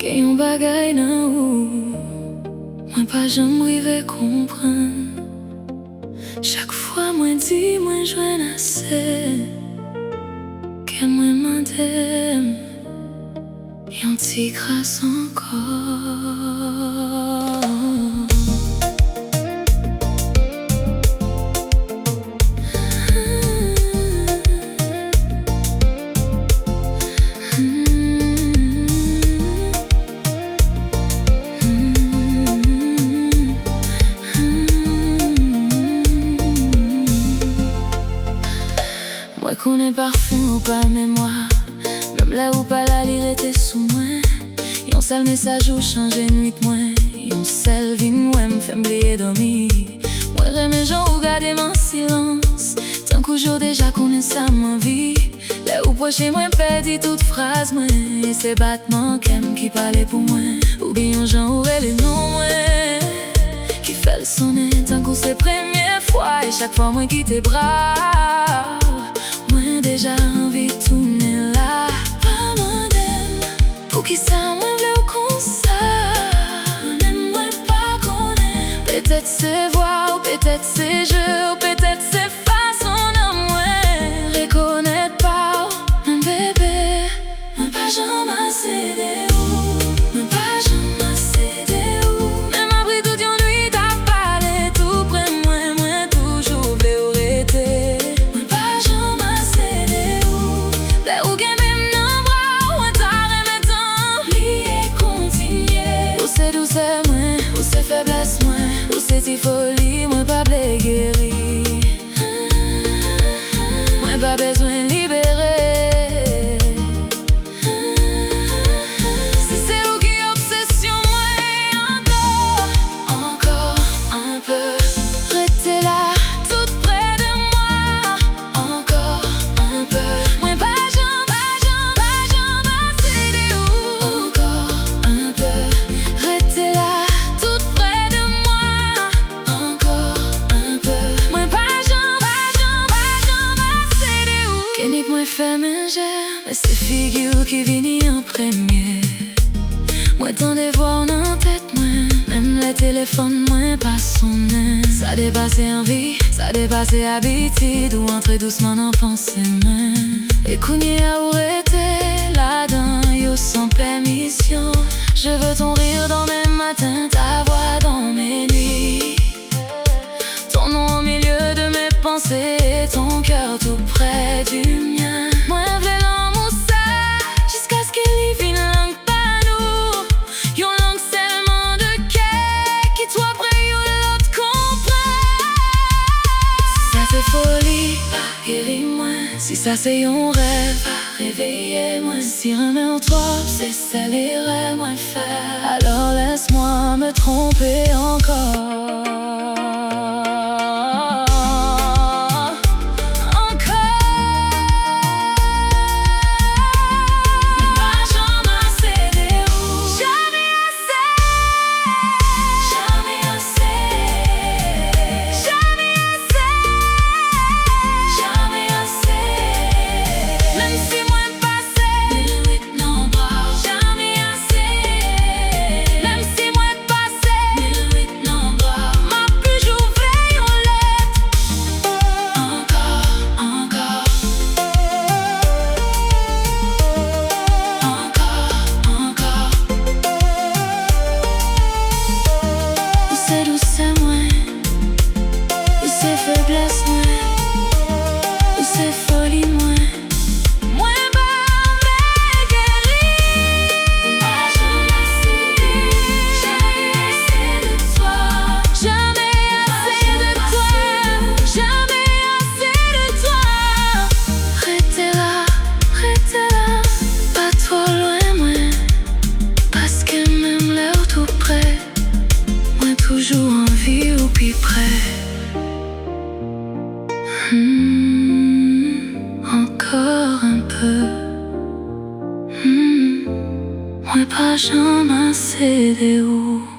Gen yon bagay nan ou mwen pa jam rive kompran. Chak fwa mwen di mwen jwen ase, ken mwen mandem yon ti kras ankor. Mwen konen parfum ou pa mémoire, même là ou pa la li rete sou mwen. Yon sel mesaj ou chanje nuit mwen, yon sel vin mwen m'fè m'bliye dormi. Mwen reme jan ou gade man silans, tan koujou deja konen sa m'envi. Le ou poche mwen pedi tout fraz mwen, e se batman kem ki pale pou mwen. Ou bi yon jan ou rele non mwen, ki fel sonen tan kou se premye fwa. E chak fwa mwen ki te bra, mwen deja anvi toune la. Pa mandem, pou ki sa mwen vle ou kon sa. Mwen pa konen, petet se vwa ou petet se je, ou petet se fason nan mwen rekonet pa ou. Mwen bebe, mwen pa jam ase de ou, mwen pa jam ase de ou. Mwen m'apri tout yon nuit a pale tout pre mwen, mwen toujou vle ou rete. Mwen pa jam ase de ou, vle ou gen mem nan bra, mwen ta reme tan liye kontinye. Ou se douce mwen, ou se feblesse mwen, ou se ti foli mwen pa ble geri. Mwen pa bezwen libere. Si se ou ki obsesyon mwen, encore un peu. Rete la tout près de moi, encore un peu. Mwen pa jam ase de ou, encore un peu. Rete la tout près de moi, encore un peu. Mwen pa jam ase de ou. Kenik mwen fè menje, men se figure ki vini en premye. Mwen tan de vwa nan tèt mwen, même le téléphone mwen pa sonen. Sa depase envi, sa depase habitude, ou entre doucement nan pense mwen. E kounye a ou rete la dan yo sans permission. Je veux ton rire dans mes matins, ta voix dans mes nuits, ton nom au milieu de mes pensées, et ton cœur tout près du mien. Mwen vle l'amour sa, jusqu'à ce qu'il y vin lang pa nou. Yon lang selman de ke, ki toi pre yon lot kompren. Si sa se folie, pa geri mwen. Si sa se yon rêve, pa réveille mwen. Si remè en toi, c'est celle et rêve mwen fè, alors laisse-moi me tromper encore. Toujours en vie ou plus près. Encore un peu. Mwen pa jam ase de ou.